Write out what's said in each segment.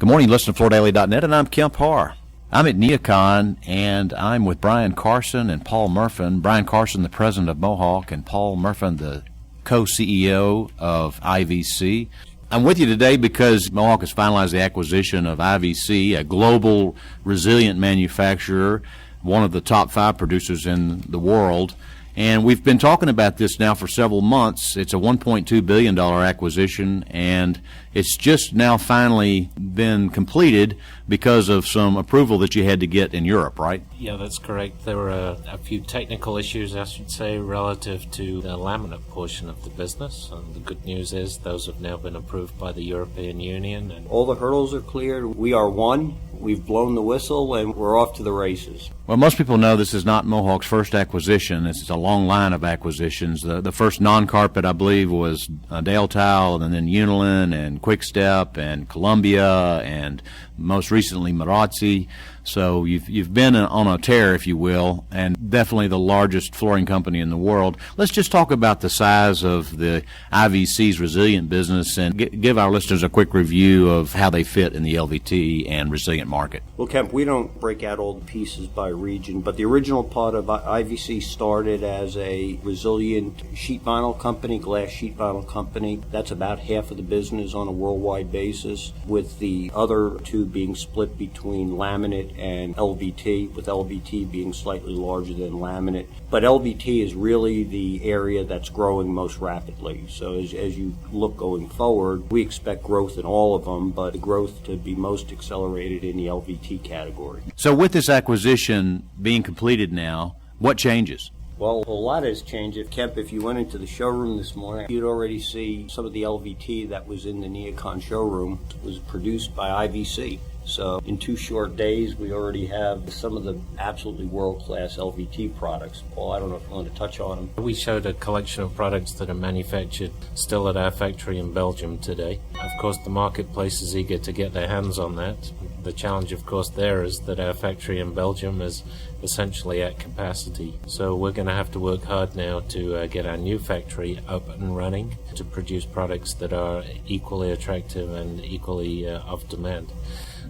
Good morning, you listen to FloorDaily.net, and I'm Kemp Harr. I'm at Neocon, and I'm with Carson and Paul Murfin. Brian Carson, the president of Mohawk, and Paul Murfin, the co-CEO of IVC. I'm with you today because Mohawk has finalized the acquisition of IVC, a global resilient manufacturer, one of the top 5 producers in the world. And we've been talking about this now for several months. It's a $1.2 billion acquisition, and it's just now finally been completed because of some approval that you had to get in Europe, right? Yeah, that's correct. There were a few technical issues, I should say, relative to the laminate portion of the business. And the good news is those have now been approved by the European Union. And all the hurdles are cleared. We are one. We've blown the whistle, and we're off to the races. Well, most people know this is not Mohawk's first acquisition. This is a long line of acquisitions. The first non-carpet, I believe, was Dale Tile, and then Unilin, and Quickstep, and Columbia, and most recently Marazzi. So you've been on a tear, if you will, and definitely the largest flooring company in the world. Let's just talk about the size of the IVC's resilient business and give our listeners a quick review of how they fit in the LVT and resilient market. Well, Kemp, we don't break out all the pieces by region, but the original part of IVC started as a resilient sheet vinyl company, glass sheet vinyl company. That's about half of the business on a worldwide basis, with the other two being split between laminate and LVT, with LVT being slightly larger than laminate. But LVT is really the area that's growing most rapidly. So as you look going forward, we expect growth in all of them, but the growth to be most accelerated in the LVT category. So with this acquisition being completed now, what changes? Well, a lot has changed. Kemp, if you went into the showroom this morning, you'd already see some of the LVT that was in the Neocon showroom was produced by IVC. So in 2 short days, we already have some of the absolutely world-class LVT products. Paul, I don't know if you want to touch on them. we showed a collection of products that are manufactured still at our factory in Belgium today. Of course, the marketplace is eager to get their hands on that. The challenge, of course, there is that our factory in Belgium is essentially at capacity. So we're going to have to work hard now to get our new factory up and running to produce products that are equally attractive and equally of demand.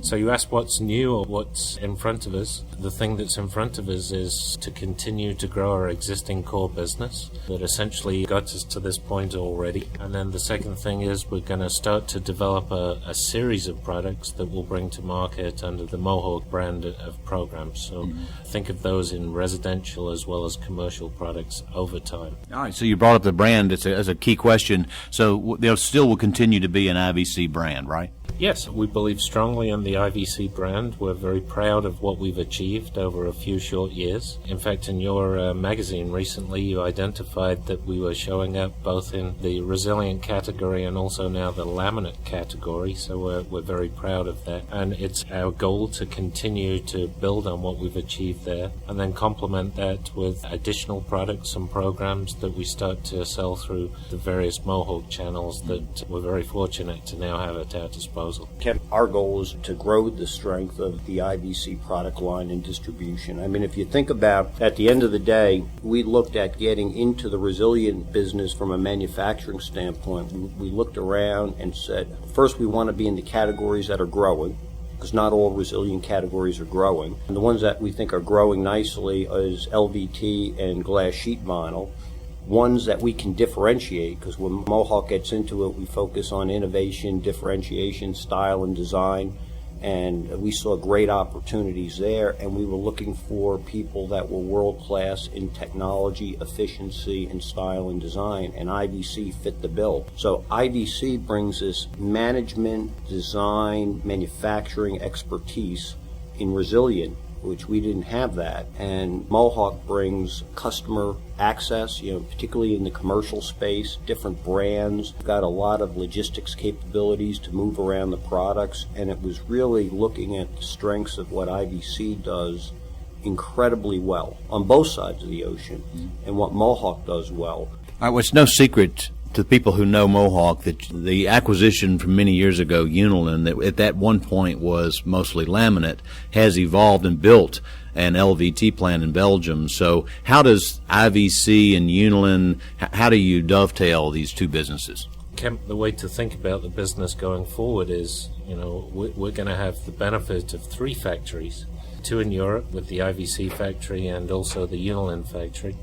So you asked what's new or what's in front of us. The thing that's in front of us is to continue to grow our existing core business that essentially got us to this point already. And then the second thing is we're going to start to develop a series of products that we'll bring to market under the Mohawk brand of programs. So think of those in residential as well as commercial products over time. All right, so you brought up the brand as a key question. So there still will continue to be an IVC brand, right? Yes, we believe strongly in the IVC brand. We're very proud of what we've achieved over a few short years. In fact, in your magazine recently, you identified that we were showing up both in the resilient category and also now the laminate category, so we're very proud of that. And it's our goal to continue to build on what we've achieved there and then complement that with additional products and programs that we start to sell through the various Mohawk channels that we're very fortunate to now have at our disposal. Kemp, our goal is to grow the strength of the IVC product line and distribution. I mean, if you think about, at the end of the day, we looked at getting into the resilient business from a manufacturing standpoint. We looked around and said, first, we want to be in the categories that are growing, because not all resilient categories are growing. And the ones that we think are growing nicely is LVT and glass sheet vinyl. Ones that we can differentiate, because when Mohawk gets into it, we focus on innovation, differentiation, style, and design, and we saw great opportunities there, and we were looking for people that were world-class in technology, efficiency, and style and design, and IVC fit the bill. So IVC brings this management, design, manufacturing expertise in resilient, which we didn't have that, and Mohawk brings customer access, particularly in the commercial space, different brands. We've got a lot of logistics capabilities to move around the products, and it was really looking at the strengths of what IVC does incredibly well on both sides of the ocean and what Mohawk does well. All right, well, it's no secret to people who know Mohawk that the acquisition from many years ago, Unilin, that at that one point was mostly laminate, has evolved and built an LVT plant in Belgium. So how does IVC and Unilin, how do you dovetail these two businesses? Kemp, the way to think about the business going forward is, we're going to have the benefit of 3 factories, 2 in Europe with the IVC factory and also the Unilin factory,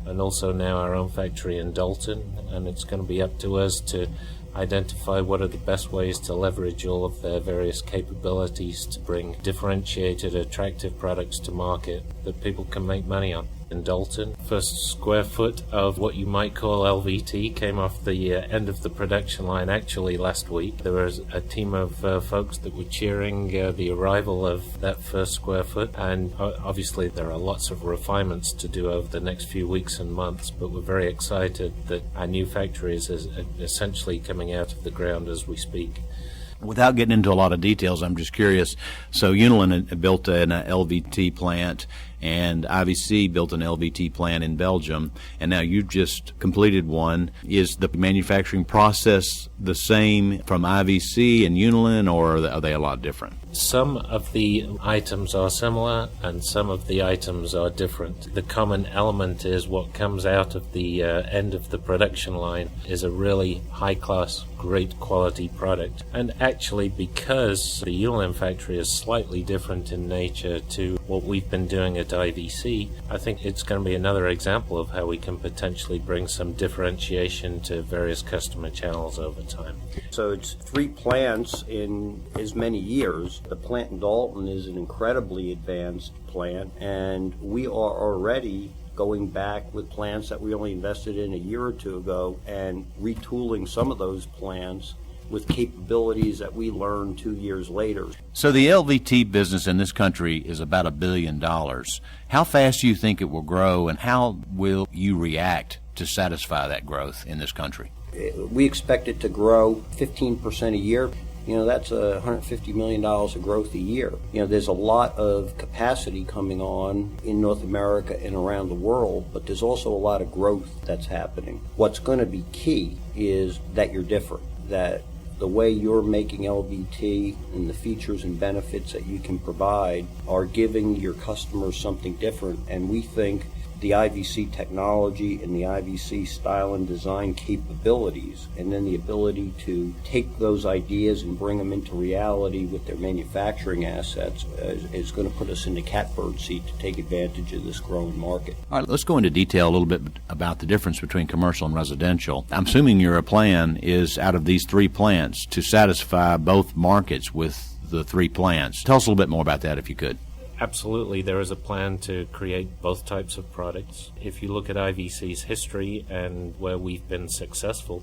and also now our own factory in Dalton, and it's going to be up to us to identify what are the best ways to leverage all of their various capabilities to bring differentiated, attractive products to market that people can make money on. In Dalton, first square foot of what you might call LVT came off the end of the production line actually last week. There was a team of folks that were cheering the arrival of that first square foot, and obviously there are lots of refinements to do over the next few weeks and months, but we're very excited that our new factory is essentially coming out of the ground as we speak. Without getting into a lot of details, I'm just curious. So Unilin built an LVT plant, and IVC built an LVT plant in Belgium, and now you've just completed one. Is the manufacturing process the same from IVC and Unilin, or are they a lot different? Some of the items are similar and some of the items are different. The common element is what comes out of the end of the production line is a really high-class, great quality product. And actually, because the Unilin factory is slightly different in nature to what we've been doing at IVC, I think it's going to be another example of how we can potentially bring some differentiation to various customer channels over time. So it's 3 plants in as many years. The plant in Dalton is an incredibly advanced plant, and we are already going back with plants that we only invested in a year or 2 ago and retooling some of those plants with capabilities that we learned 2 years later. So the LVT business in this country is about $1 billion. How fast do you think it will grow, and how will you react to satisfy that growth in this country? We expect it to grow 15% a year. That's $150 million of growth a year. There's a lot of capacity coming on in North America and around the world, but there's also a lot of growth that's happening. What's going to be key is that you're different, that the way you're making LVT and the features and benefits that you can provide are giving your customers something different, and we think the IVC technology and the IVC style and design capabilities, and then the ability to take those ideas and bring them into reality with their manufacturing assets is going to put us in the catbird seat to take advantage of this growing market. All right, let's go into detail a little bit about the difference between commercial and residential. I'm assuming your plan is, out of these 3 plants, to satisfy both markets with the 3 plants. Tell us a little bit more about that, if you could. Absolutely, there is a plan to create both types of products. If you look at IVC's history and where we've been successful,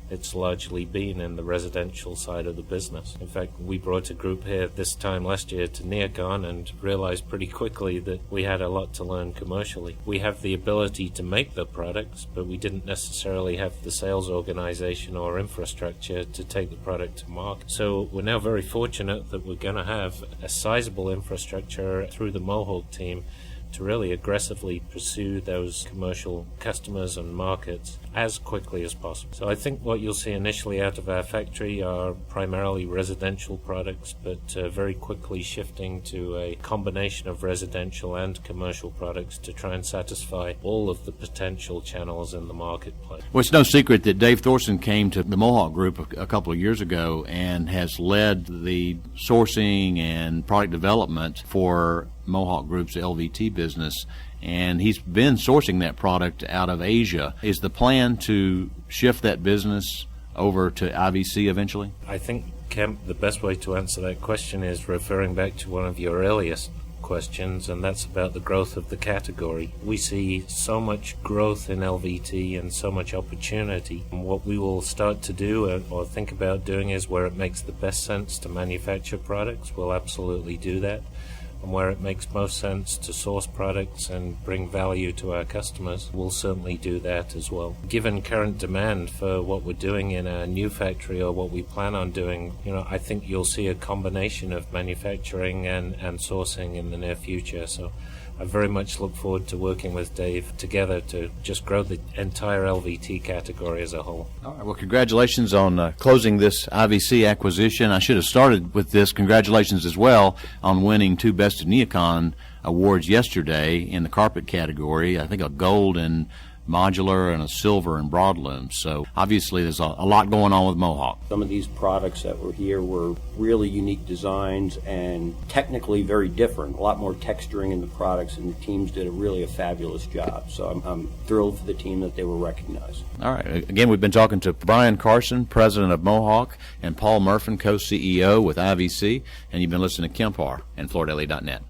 it's largely been in the residential side of the business. In fact, we brought a group here this time last year to Neocon and realized pretty quickly that we had a lot to learn commercially. We have the ability to make the products, but we didn't necessarily have the sales organization or infrastructure to take the product to market. So we're now very fortunate that we're going to have a sizable infrastructure through the Mohawk team to really aggressively pursue those commercial customers and markets as quickly as possible. So I think what you'll see initially out of our factory are primarily residential products, but very quickly shifting to a combination of residential and commercial products to try and satisfy all of the potential channels in the marketplace. Well, it's no secret that Dave Thorson came to the Mohawk Group a couple of years ago and has led the sourcing and product development for Mohawk Group's LVT business, and he's been sourcing that product out of Asia. Is the plan to shift that business over to IVC eventually? I think, Kemp, the best way to answer that question is referring back to one of your earliest questions, and that's about the growth of the category. We see so much growth in LVT and so much opportunity. And what we will start to do or think about doing is where it makes the best sense to manufacture products, we'll absolutely do that. And where it makes most sense to source products and bring value to our customers, we'll certainly do that as well. Given current demand for what we're doing in our new factory or what we plan on doing, I think you'll see a combination of manufacturing and sourcing in the near future. So I very much look forward to working with Dave together to just grow the entire LVT category as a whole. All right, well, congratulations on closing this IVC acquisition. I should have started with this. Congratulations as well on winning 2 Best of Neocon awards yesterday in the carpet category. I think a gold and modular and a silver and broadloom. So obviously there's a lot going on with Mohawk. Some of these products that were here were really unique designs and technically very different. A lot more texturing in the products, and the teams did a fabulous job. So I'm thrilled for the team that they were recognized. All right. Again, we've been talking to Brian Carson, president of Mohawk, and Paul Murfin, co-CEO with IVC, and you've been listening to Kemp Harr and FloorDaily.net.